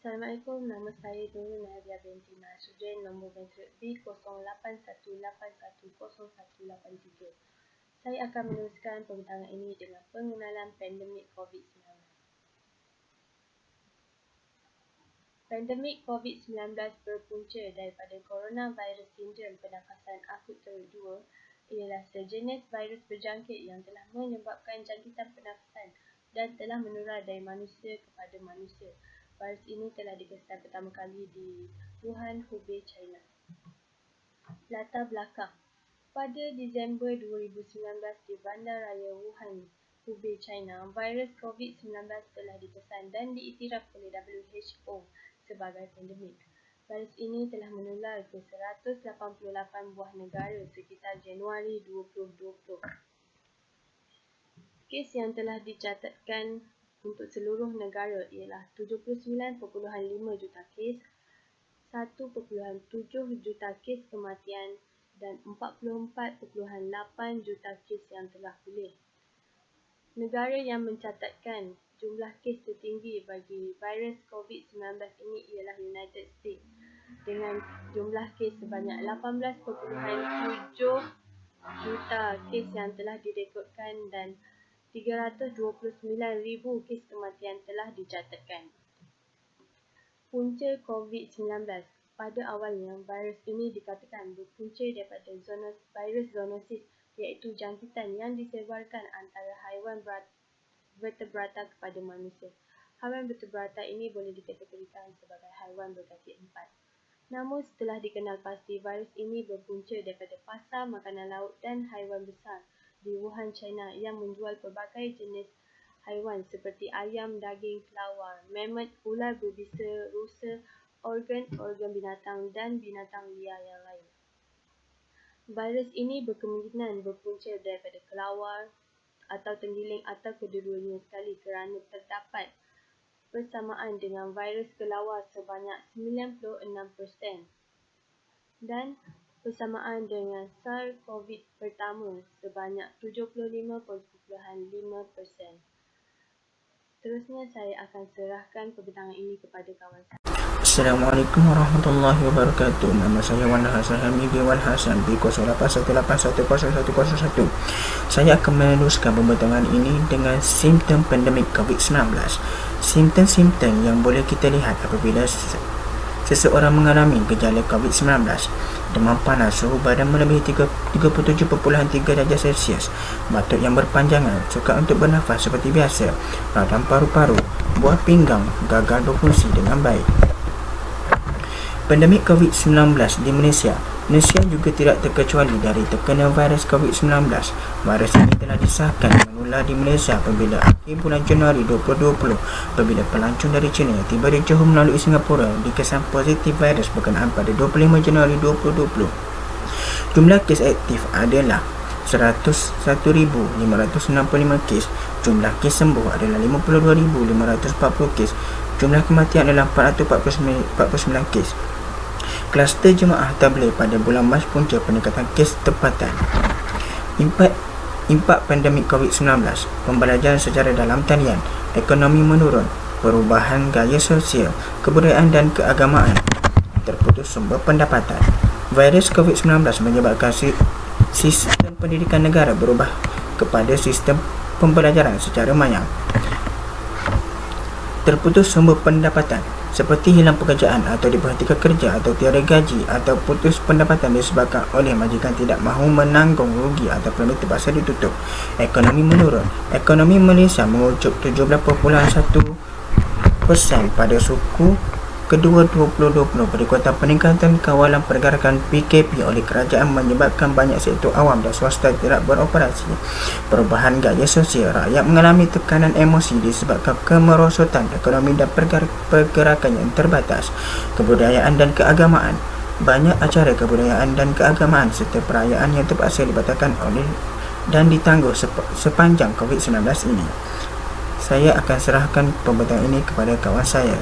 Assalamualaikum, nama saya Nurul Nadia binti Nasruddin, nombor matrik B0818110183. Saya akan meneruskan pembintangan ini dengan pengenalan pandemik COVID-19. Pandemik COVID-19 berpunca daripada coronavirus sindrom pernafasan akut teruk 2 ialah sejenis virus berjangkit yang telah menyebabkan jangkitan pernafasan dan telah menular dari manusia kepada manusia. Virus ini telah dikesan pertama kali di Wuhan, Hubei, China. Latar belakang. Pada Disember 2019 di Bandar Raya Wuhan, Hubei, China, virus COVID-19 telah dikesan dan diiktiraf oleh WHO sebagai pandemik. Virus ini telah menular ke 188 buah negara sekitar Januari 2020. Kes yang telah dicatatkan untuk seluruh negara ialah 79.5 juta kes, 1.7 juta kes kematian dan 44.8 juta kes yang telah pulih. Negara yang mencatatkan jumlah kes tertinggi bagi virus COVID-19 ini ialah United States dengan jumlah kes sebanyak 18.7 juta kes yang telah direkodkan dan 329,000 kes kematian telah dicatatkan. Punca COVID-19. Pada awalnya, virus ini dikatakan berpunca daripada virus zoonosis, iaitu jangkitan yang disebarkan antara haiwan vertebrata kepada manusia. Haiwan vertebrata ini boleh dikategorikan sebagai haiwan berkaki empat. Namun setelah dikenal pasti, virus ini berpunca daripada pasar makanan laut dan haiwan besar di Wuhan, China yang menjual pelbagai jenis haiwan seperti ayam, daging, kelawar, mammoth, ular berbisa, rusa, organ binatang dan binatang liar yang lain. Virus ini berkemungkinan berpunca daripada kelawar atau tenggiling atau kedua-duanya sekali kerana terdapat persamaan dengan virus kelawar sebanyak 96% dan persamaan dengan SARS-CoV pertama sebanyak 75.5%. Seterusnya saya akan serahkan pembintangan ini kepada kawan saya. Assalamualaikum warahmatullahi wabarakatuh. Nama saya Wan Hasan Hamidi Wan Hasan B0818101101. Saya akan meneruskan pembintangan ini dengan simptom pandemik COVID-19. Simptom-simptom yang boleh kita lihat apabila seseorang mengalami gejala COVID-19: demam panas, suhu badan melebihi 37.3 darjah Celsius, batuk yang berpanjangan, sukar untuk bernafas seperti biasa, radang paru-paru, buah pinggang gagal berfungsi dengan baik. Pandemik COVID-19 di Malaysia. Malaysia juga tidak terkecuali dari terkena virus COVID-19. Virus ini telah disahkan menular di Malaysia apabila akhir bulan Januari 2020 apabila pelancong dari China yang tiba di Johor melalui Singapura dikesan positif virus berkenaan pada 25 Januari 2020. Jumlah kes aktif adalah 101,565 kes. Jumlah kes sembuh adalah 52,540 kes. Jumlah kematian adalah 449 kes. Kluster jemaah tabligh pada bulan Mac punca peningkatan kes tempatan. Impak pandemik COVID-19, pembelajaran secara dalam talian, ekonomi menurun, perubahan gaya sosial, kebudayaan dan keagamaan, terputus sumber pendapatan. Virus COVID-19 menyebabkan sistem pendidikan negara berubah kepada sistem pembelajaran secara maya. Terputus sumber pendapatan seperti hilang pekerjaan atau diberhentikan kerja atau tiada gaji atau putus pendapatan disebabkan oleh majikan tidak mahu menanggung rugi atau permit terpaksa ditutup. Ekonomi menurun. Ekonomi Malaysia mengucup 17.1% pada suku kedua 2020 berikutan peningkatan kawalan pergerakan PKP oleh kerajaan menyebabkan banyak sektor awam dan swasta tidak beroperasi. Perubahan gaya sosial, rakyat mengalami tekanan emosi disebabkan kemerosotan ekonomi dan pergerakan yang terbatas. Kebudayaan dan keagamaan. Banyak acara kebudayaan dan keagamaan serta perayaan yang terpaksa dibatalkan oleh dan ditangguh sepanjang COVID-19 ini. Saya akan serahkan pembintangan ini kepada kawan saya.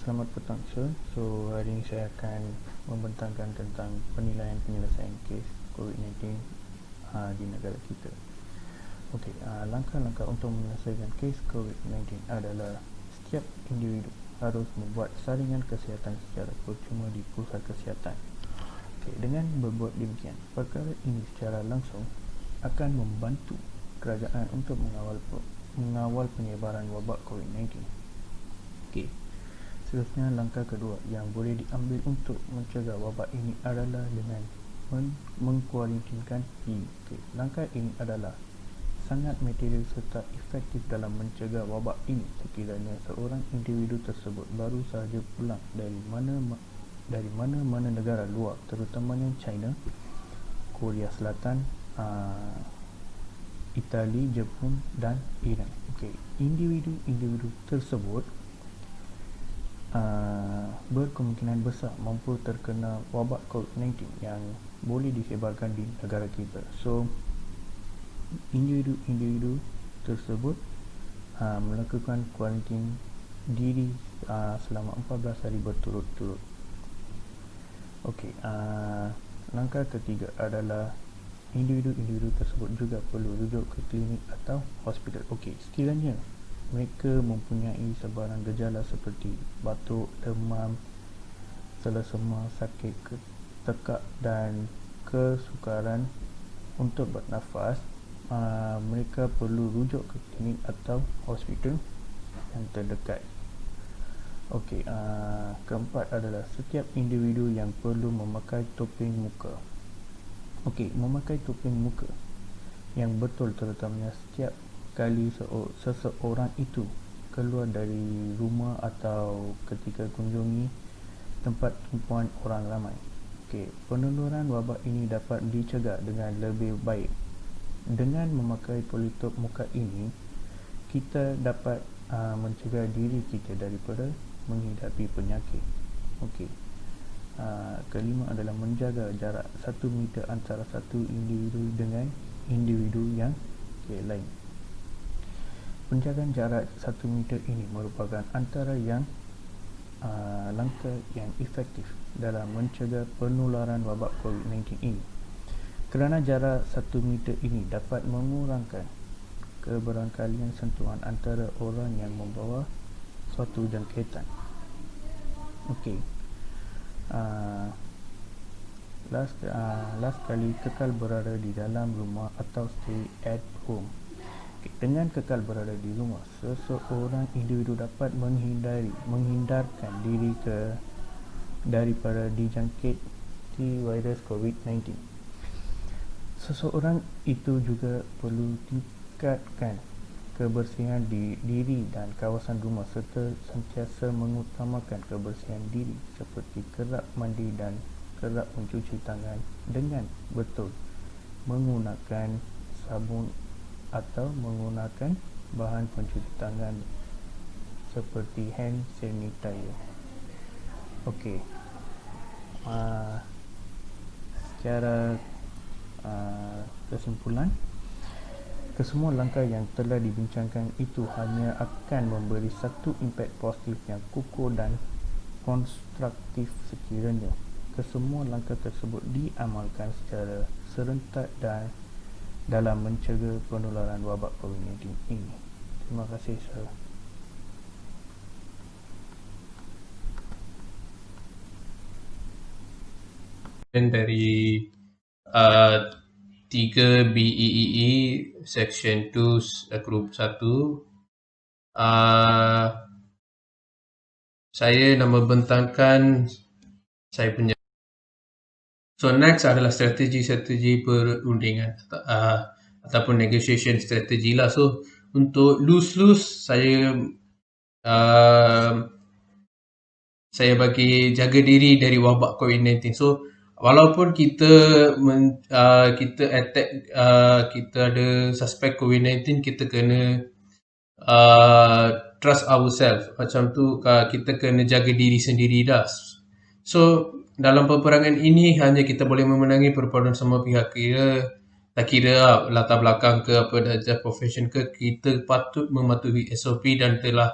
Selamat petang sir. So hari ini saya akan membentangkan tentang penilaian penyelesaian kes COVID-19 di negara kita. Langkah-langkah untuk menyelesaikan kes COVID-19 adalah setiap individu harus membuat saringan kesihatan secara percuma di pusat kesihatan. Dengan berbuat demikian, perkara ini secara langsung akan membantu kerajaan untuk mengawal penyebaran wabak COVID-19. Seterusnya, langkah kedua yang boleh diambil untuk mencegah wabak ini adalah dengan mengkuarantinkan diri. Langkah ini adalah sangat material serta efektif dalam mencegah wabak ini sekiranya seorang individu tersebut baru sahaja pulang dari mana-mana negara luar, terutamanya China, Korea Selatan, Itali, Jepun dan Iran. Individu tersebut berkemungkinan besar mampu terkena wabak COVID-19 yang boleh disebarkan di negara kita. So, individu tersebut melakukan kuarantin diri selama 14 hari berturut-turut. Langkah ketiga adalah individu tersebut juga perlu rujuk ke klinik atau hospital. Sekiranya mereka mempunyai sebarang gejala seperti batuk, demam, selesema, sakit tekak dan kesukaran untuk bernafas, mereka perlu rujuk ke klinik atau hospital yang terdekat. Keempat adalah setiap individu yang perlu memakai topeng muka. Memakai topeng muka yang betul, terutamanya setiap kali seseorang itu keluar dari rumah atau ketika kunjungi tempat tumpuan orang ramai. Penularan wabak ini dapat dicegah dengan lebih baik. Dengan memakai pelitup muka ini, kita dapat mencegah diri kita daripada menghadapi penyakit. Kelima adalah menjaga jarak 1 meter antara satu individu dengan individu yang lain. Penjagaan jarak 1 meter ini merupakan antara yang langkah yang efektif dalam mencegah penularan wabak COVID-19 ini, kerana jarak 1 meter ini dapat mengurangkan keberangkalian sentuhan antara orang yang membawa suatu jangkitan. Last kali kekal berada di dalam rumah atau stay at home. Dengan kekal berada di rumah, seseorang individu dapat menghindarkan diri daripada dijangkiti virus COVID-19. Seseorang itu juga perlu tingkatkan kebersihan diri dan kawasan rumah serta sentiasa mengutamakan kebersihan diri seperti kerap mandi dan kerap mencuci tangan dengan betul, menggunakan sabun atau menggunakan bahan pencuci tangan seperti hand sanitizer. Secara kesimpulan, kesemua langkah yang telah dibincangkan itu hanya akan memberi satu impak positif yang kukuh dan konstruktif sekiranya kesemua langkah tersebut diamalkan secara serentak dan dalam mencegah penularan wabak COVID-19 ini. Terima kasih, Sir. Dari 3 BEEE Section 2 Group 1, saya nak membentangkan saya punya. So next adalah strategi perundingan ataupun negotiation strategi lah. So untuk lose-lose saya bagi jaga diri dari wabak COVID-19. So walaupun kita attack, kita ada suspect COVID-19, kita kena trust ourselves. Macam tu kita kena jaga diri sendiri dah. So dalam peperangan ini hanya kita boleh memenangi perpaduan semua pihak. Tak kira latar belakang ke apa, darjah profession ke, kita patut mematuhi SOP dan telah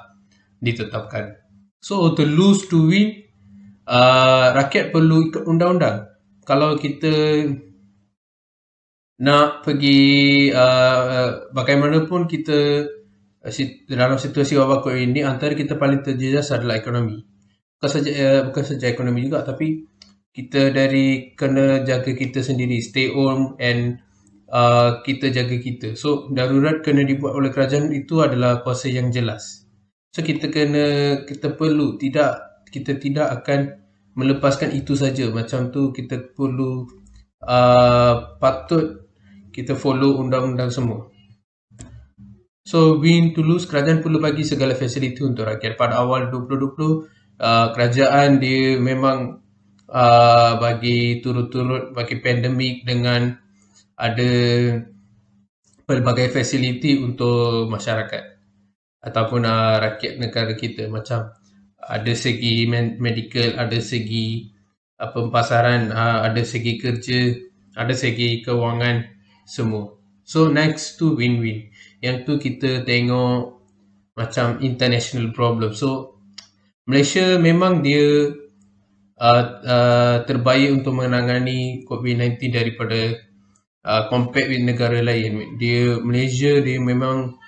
ditetapkan. So to lose to win, rakyat perlu ikut undang-undang. Kalau kita nak pergi bagaimanapun kita dalam situasi wabak COVID ini, antara kita paling terjejas adalah ekonomi. Bukan saja ekonomi juga, tapi kita kena jaga kita sendiri, stay home and kita jaga kita. So darurat kena dibuat oleh kerajaan itu adalah kuasa yang jelas. So kita tidak akan melepaskan itu saja. Macam tu kita perlu patut kita follow undang-undang semua. So win to lose, kerajaan perlu bagi segala fasiliti untuk rakyat. Pada awal 2020 kerajaan dia memang bagi turut-turut bagi pandemik dengan ada pelbagai fasiliti untuk masyarakat ataupun rakyat negara kita, macam ada segi medical, ada segi pemasaran, ada segi kerja, ada segi kewangan, semua. So next tu win-win. Yang tu kita tengok macam international problem. So Malaysia memang dia terbaik untuk menangani COVID-19 daripada compare with negara lain. Malaysia dia memang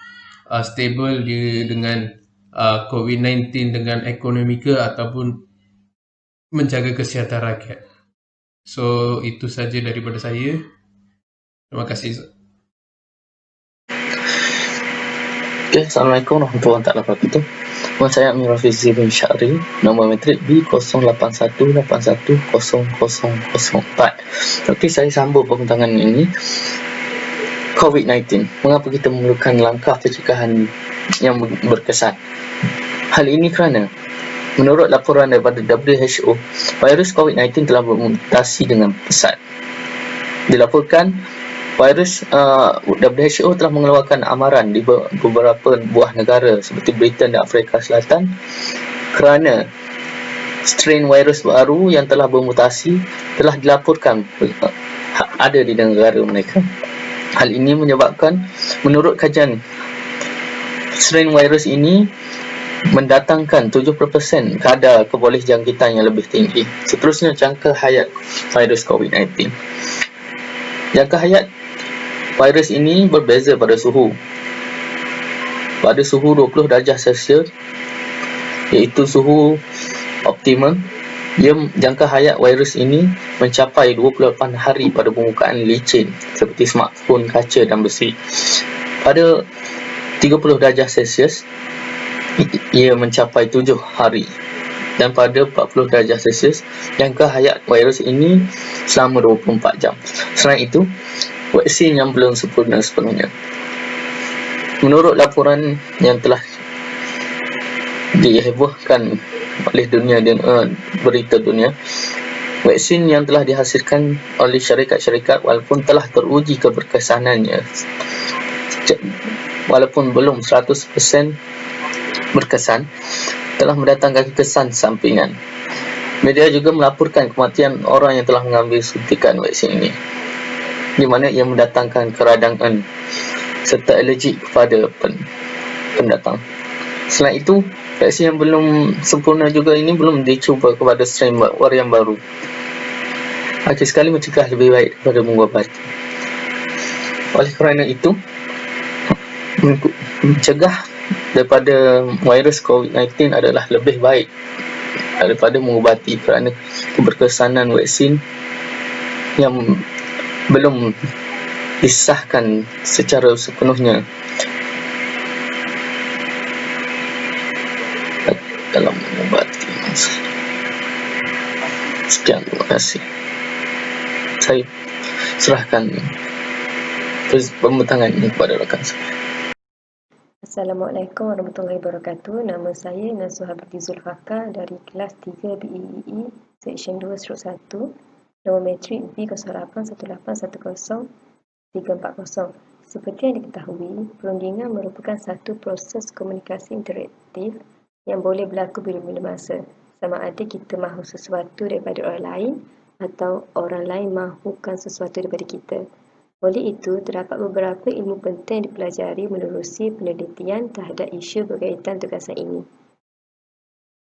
stable dia dengan COVID-19 dengan ekonomi ataupun menjaga kesihatan rakyat. So itu saja daripada saya. Terima kasih. Okay, Assalamualaikum warahmatullahi wabarakatuh. Nama saya Amir Rafizi bin Syahri, nombor matrik B0818100004. Tapi saya sambung pembincangan ini COVID-19. Mengapa kita memerlukan langkah pencegahan yang berkesan? Hal ini kerana menurut laporan daripada WHO, virus COVID-19 telah bermutasi dengan pesat. Dilaporkan virus WHO telah mengeluarkan amaran di beberapa buah negara seperti Britain dan Afrika Selatan kerana strain virus baru yang telah bermutasi telah dilaporkan ada di negara mereka. Hal ini menyebabkan, menurut kajian, strain virus ini mendatangkan 70% kadar kebolehjangkitan yang lebih tinggi. Seterusnya, jangka hayat virus COVID-19. Jangka hayat virus ini berbeza pada suhu. Pada suhu 20 darjah Celsius, iaitu suhu optimum, jangka hayat virus ini mencapai 28 hari pada permukaan licin seperti smartphone, kaca dan besi. Pada 30 darjah Celsius, ia mencapai 7 hari. Dan pada 40 darjah Celsius, jangka hayat virus ini selama 24 jam. Selain itu, vaksin yang belum sempurna sepenuhnya. Menurut laporan yang telah dihebohkan oleh dunia dan berita dunia, vaksin yang telah dihasilkan oleh syarikat-syarikat walaupun telah teruji keberkesanannya, walaupun belum 100% berkesan, telah mendatangkan kesan sampingan. Media juga melaporkan kematian orang yang telah mengambil suntikan vaksin ini, di mana ia mendatangkan keradangan serta alergik kepada pendatang. Selain itu, vaksin yang belum sempurna juga ini belum dicuba kepada strain varian baru. Akhir sekali, mencegah lebih baik daripada mengubati. Oleh kerana itu, mencegah daripada virus COVID-19 adalah lebih baik daripada mengubati, kerana keberkesanan vaksin yang belum disahkan secara sepenuhnya dalam mengubati. Sekian, terima kasih. Saya serahkan pembentangan ini kepada rakan saya. Assalamualaikum warahmatullahi wabarakatuh. Nama saya Nasuha Binti Zulfaqar dari kelas 3 BEEE Seksyen 2/1, nombor matrik B081810 340. Seperti yang diketahui, perundingan merupakan satu proses komunikasi interaktif yang boleh berlaku bila-bila masa, sama ada kita mahu sesuatu daripada orang lain atau orang lain mahukan sesuatu daripada kita. Oleh itu, terdapat beberapa ilmu penting dipelajari menerusi penelitian terhadap isu berkaitan tugasan ini.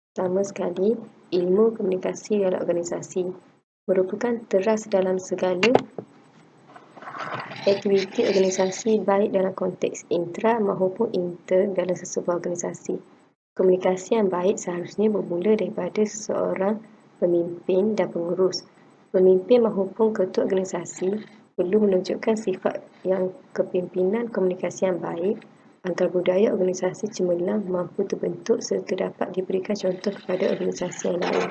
Pertama sekali, ilmu komunikasi dalam organisasi merupakan teras dalam segala Aktiviti organisasi baik dalam konteks intra maupun inter dalam sesebuah organisasi. Komunikasi yang baik seharusnya bermula daripada seseorang pemimpin dan pengurus. Pemimpin maupun ketua organisasi perlu menunjukkan sifat yang kepimpinan komunikasi yang baik agar budaya organisasi cemerlang mampu terbentuk serta dapat diberikan contoh kepada organisasi yang lain.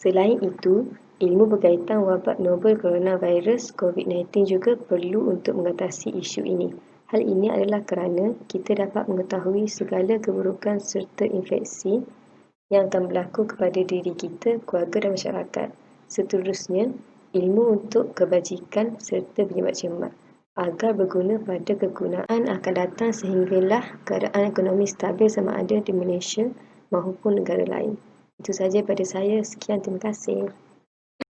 Selain itu, ilmu berkaitan wabak nobel coronavirus COVID-19 juga perlu untuk mengatasi isu ini. Hal ini adalah kerana kita dapat mengetahui segala keburukan serta infeksi yang akan berlaku kepada diri kita, keluarga dan masyarakat. Seterusnya, ilmu untuk kebajikan serta berjimat-jimat agar berguna pada kegunaan akan datang sehinggalah keadaan ekonomi stabil sama ada di Malaysia maupun negara lain. Itu sahaja pada saya. Sekian, terima kasih.